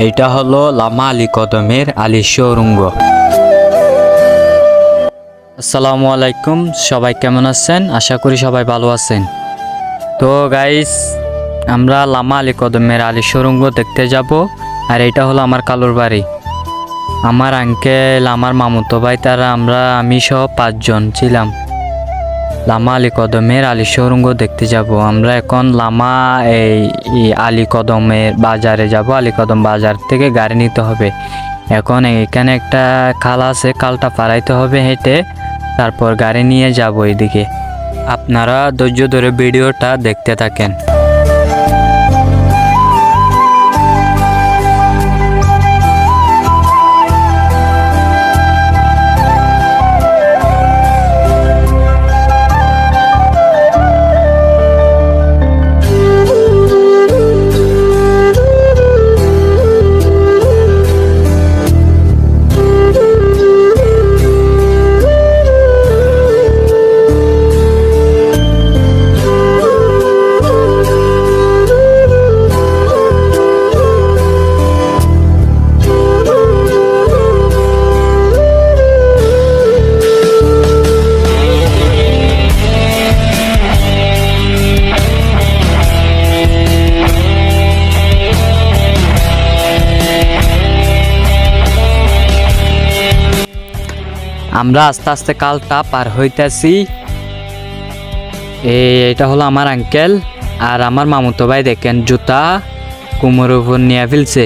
এটা হলো লামা আলী কদমের আলী সুড়ঙ্গ। আসসালামু আলাইকুম, সবাই কেমন আছেন? আশা করি সবাই ভালো আছেন। তো গাইস, আমরা লামা আলী কদমের আলী সুড়ঙ্গ দেখতে যাব। আর এটা হলো আমার কালুর বাড়ি। আমার আঙ্কেল, আমার মামুতো ভাই, আমি সহ 5 জন ছিলাম। লামা আলী কদমের আলী সুড়ঙ্গ দেখতে যাব। আমরা এখন লামা আলী কদমের বাজারে যাব। আলী কদম বাজার থেকে গাড়ি নিতে হবে। এখন এখানে একটা খাল আছে, খালটা পারাইতে হবে হেঁটে, তারপর গাড়ি নিয়ে যাব এদিকে। আপনারা ধৈর্য ধরে ভিডিওটা দেখতে থাকেন। আমরা আস্তে আস্তে কালটা পার হইতেছি। এটা হলো আমার আঙ্কেল আর আমার মামুতো ভাই। দেখেন জুতা কোমর উপর নিয়ে ফেলছে।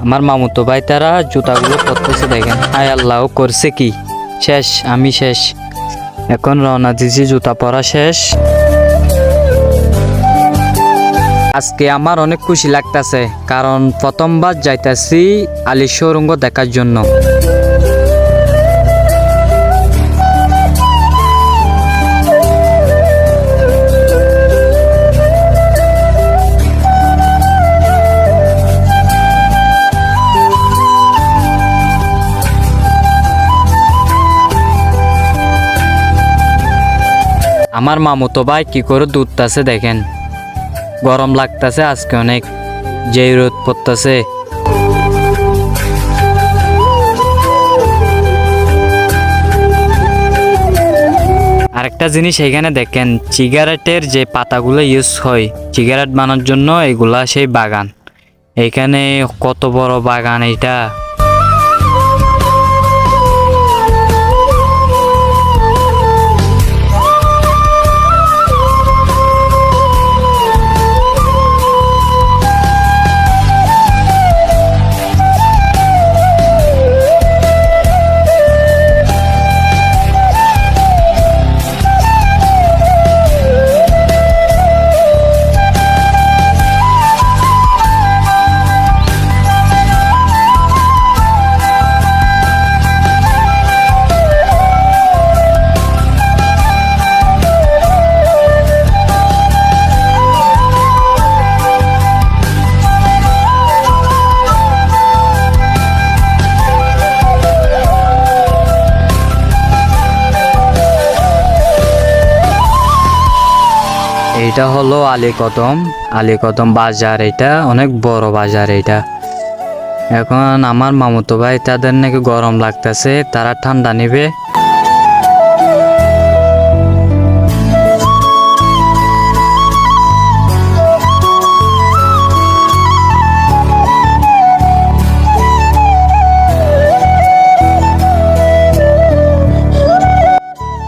আমার মামুতো ভাই জুতাগুলো পরতেছে। দেখেন, হায় আল্লাহ, করছে কি? শেষ, আমি শেষ। এখন রওনা দিছি, জুতা পরা শেষ। আজকে আমার অনেক খুশি লাগতেছে, কারণ প্রথমবার যাইতাছি আলী সুড়ঙ্গ দেখার জন্য। আমার মামুতো ভাই কি করে দুধতাছে দেখেন। গরম লাগতেছে আজকে অনেক, যেই রোদ পড়তেছে। আরেকটা জিনিস এখানে দেখেন, সিগারেটের যে পাতাগুলো ইউজ হয় সিগারেট বানানোর জন্য, এগুলা সেই বাগান। এখানে কত বড় বাগান এটা! এটা হলো আলী কদম বাজার। এটা অনেক বড় বাজার এটা। এখন আমার মামুতো ভাই তাদের নাকি গরম লাগতেছে, তারা ঠান্ডা নিবে।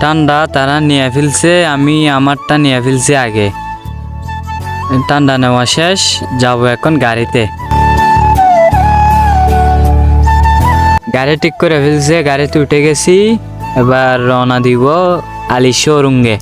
ঠান্ডা তারা নিয়ে ফেলছে, আমি আমারটা নিয়ে ফেলছি আগে। ঠান্ডা নেওয়া শেষ, যাব এখন গাড়িতে। গাড়ি ঠিক করে ফেলছে, গাড়িতে উঠে গেছি। এবার রওনা দিব আলী সুড়ঙ্গে।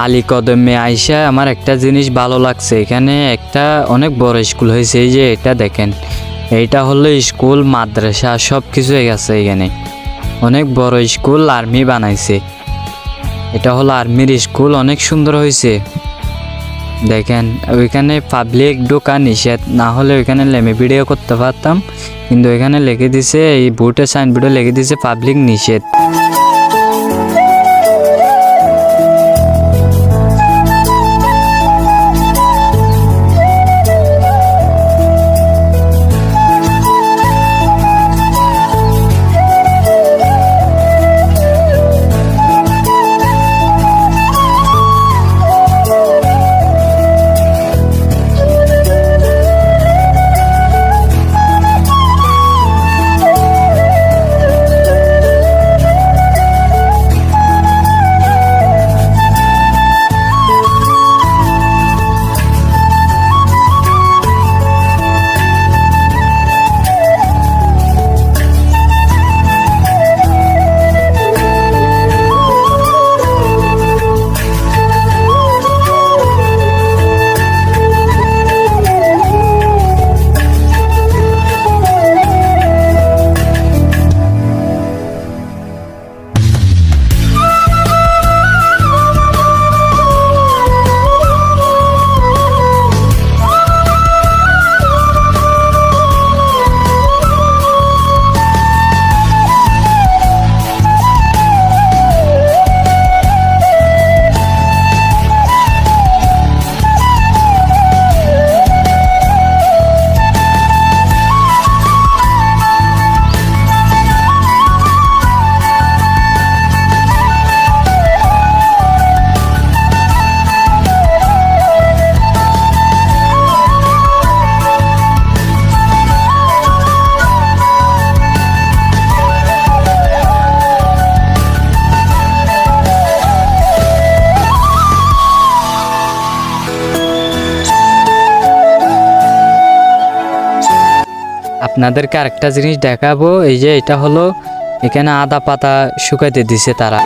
আলী কদমে আইসা আমার একটা জিনিস ভালো লাগছে, এখানে একটা অনেক বড় স্কুল হয়েছে। এই যে এটা দেখেন, এইটা হলো স্কুল, মাদ্রাসা সব কিছু হয়ে গেছে এখানে। অনেক বড় স্কুল, আর্মি বানাইছে। এটা হলো আর্মির স্কুল, অনেক সুন্দর হয়েছে। দেখেন ওইখানে পাবলিক ঢোকা নিষেধ, না হলে ওইখানে লেমে ভিডিও করতে পারতাম, কিন্তু ওইখানে লিখে দিছে, এই বোর্ডে সাইনবোর্ডে লিখে দিছে পাবলিক নিষেধ। আপনাদেরকে আরেকটা জিনিস দেখাবো, এই যে এটা হলো, এখানে আদা পাতা শুকাইতে দিছে তারা।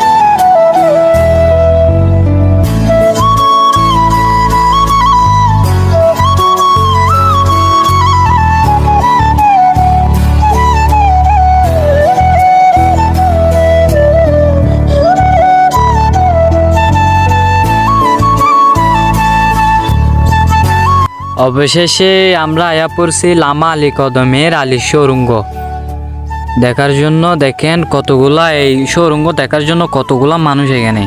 অবশেষে আমরা আয়া পড়ছি লামা আলী কদমের আলী সুড়ঙ্গ দেখার জন্য। দেখেন কতগুলা, এই সুড়ঙ্গ দেখার জন্য কতগুলা মানুষ এখানে।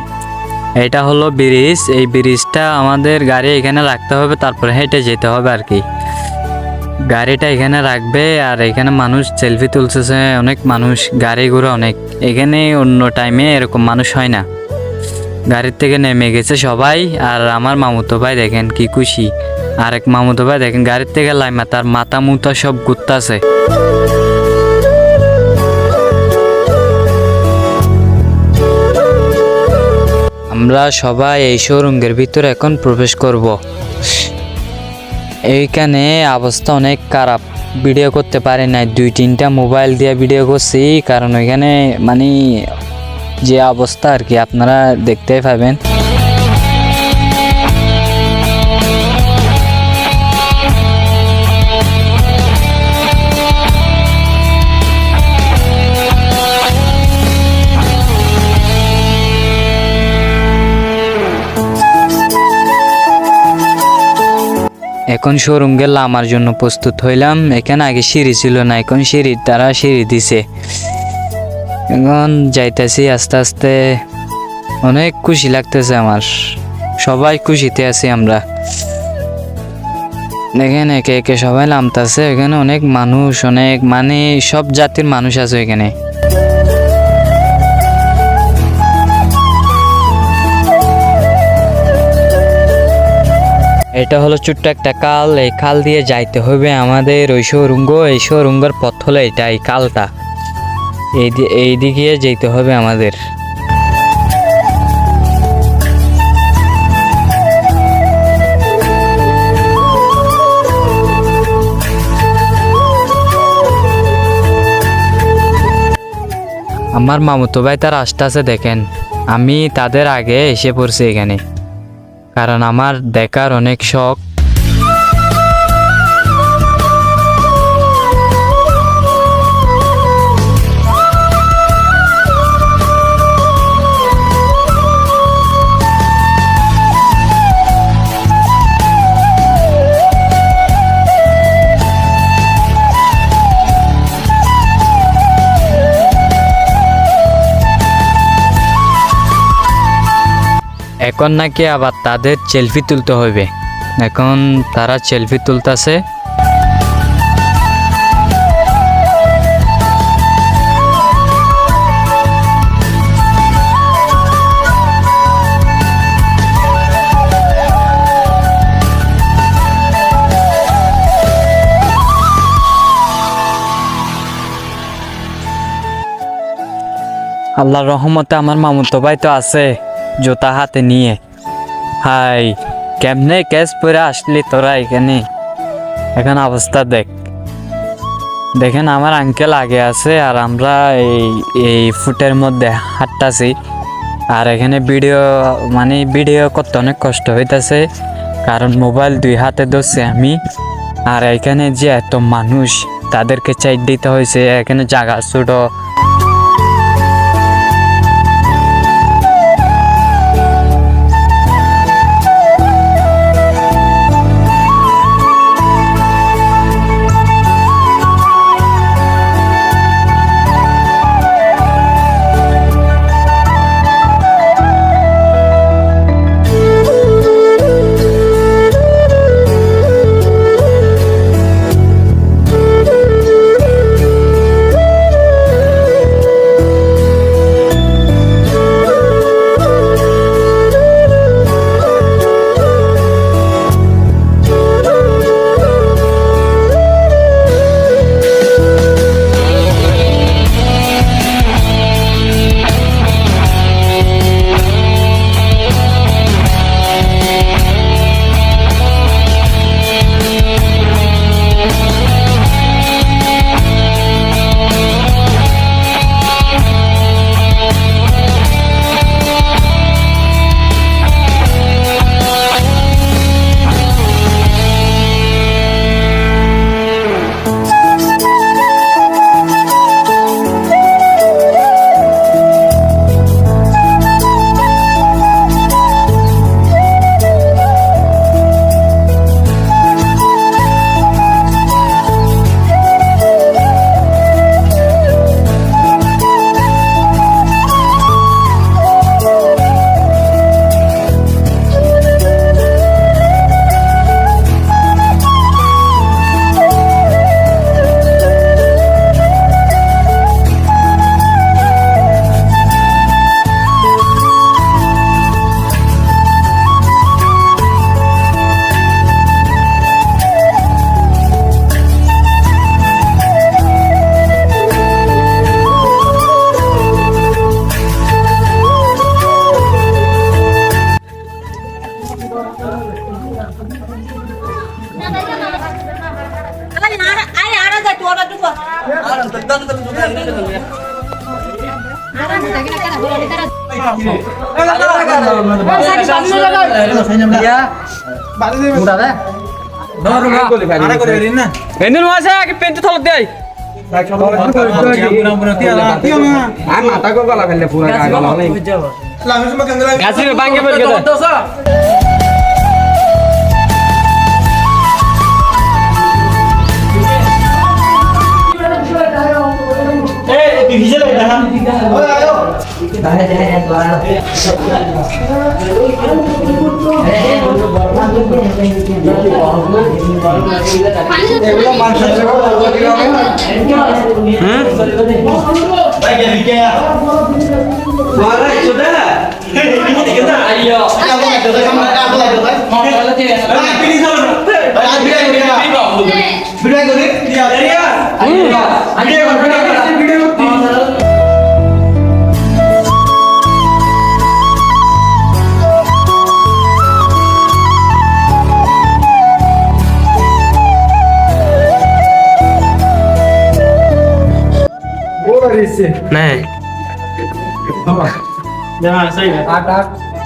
এটা হলো ব্রিজ, এই ব্রিজটা আমাদের গাড়ি এখানে রাখতে হবে, তারপরে হেঁটে যেতে হবে আর কি। গাড়িটা এখানে রাখবে, আর এখানে মানুষ সেলফি তুলতেছে, অনেক মানুষ, গাড়ি ঘোড়া অনেক। এখানে অন্য টাইমে এরকম মানুষ হয় না। গাড়ির থেকে নেমে গেছে সবাই, আর আমার মামুতো ভাই দেখেন কি খুশি। আরেক মামুতো ভাই দেখেন গাড়ির থেকে লাইমা, তার মাথা মুতা সব ঘুরতাছে। আমরা সবাই এই সুড়ঙ্গের ভিতরে এখন প্রবেশ করব। এইখানে অবস্থা অনেক খারাপ, ভিডিও করতে পারি নাই, 2-3টা মোবাইল দিয়ে ভিডিও করছি, কারণ ওইখানে মানে যে অবস্থা আর কি আপনারা দেখতেই পাবেন। এখন সুড়ঙ্গে নামার জন্য প্রস্তুত হইলাম। এখানে আগে সিঁড়ি ছিল না, এখন সিঁড়ির দ্বারা সিঁড়ি দিছে। এখন যাইতেছি আস্তে আস্তে, অনেক খুশি লাগতেছে আমার, সবাই খুশিতে আছি আমরা। দেখেন একে একে সবাই নামতেছে, এখানে অনেক মানুষ, অনেক মানে সব জাতির মানুষ আছে এখানে। এটা হলো ছোট্ট একটা খাল, এই খাল দিয়ে যাইতে হবে আমাদের ওই সুড়ঙ্গ। এই সুড়ঙ্গের পথ হলো এটা, এই খালটা, এই দিকে যেতে হবে আমাদের। আমার মামুতো ভাই তার আসতে আছে, দেখেন আমি তাদের আগে এসে পড়ছি এখানে। কারণ আমার দেখার অনেক শখ। এখন নাকি আবার তাদের সেলফি তুলতে হবে, এখন তারা সেলফি তুলতেছে। আল্লাহর রহমতে আমার মামুতো ভাই তো আছে জুতা হাতে নিয়ে। হাই কেমনে ক্যাশ পরে আসলি তোরা এখানে? এখন অবস্থা দেখেন আমার আঙ্কেল আগে আছে আর আমরা এই ফুটের মধ্যে হাঁটতাছি। আর এখানে ভিডিও করতে অনেক কষ্ট হইতাছে, কারণ মোবাইল 2 হাতে ধরছি আমি। আর এখানে যে এত মানুষ, তাদেরকে চাইড দিতে হয়েছে, এখানে জায়গা ছোট।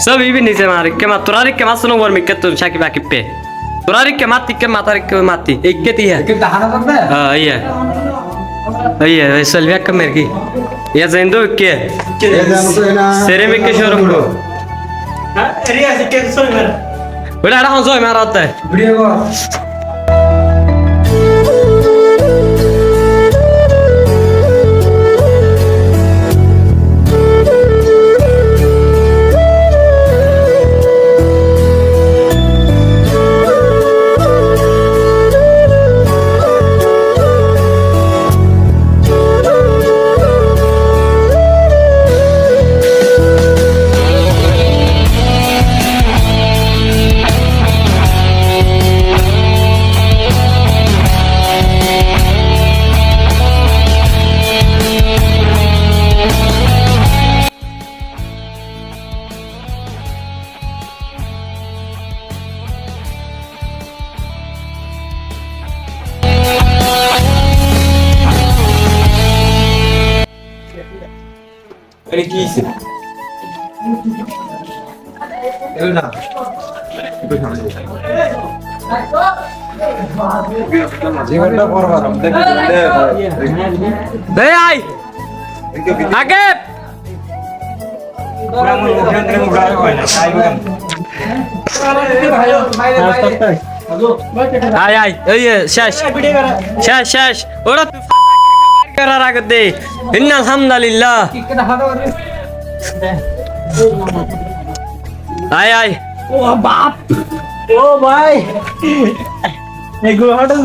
সব ইবি নিছে মার কে মা তোরারি কে মাসনো বর মিকে তো সাকি বাকি পে তোরারি কে মাতি কে মাতারি কে মাতি একে তিয়া হ্যাঁ iya selvi akka mergi ya zendo ke ceramic ke showroom ko area se ke so mer bada ra hon so mer aata hai video ko Ini kisi. Ini na. জীবনটা করবার দেখি দে I আগে আয় আয় এই শেষ শেষ শেষ ওরা করার আগে দে ইন্না আলহামদুলিল্লাহ আয় আয় ও বাপ ও ভাই এগুলো হঠাৎ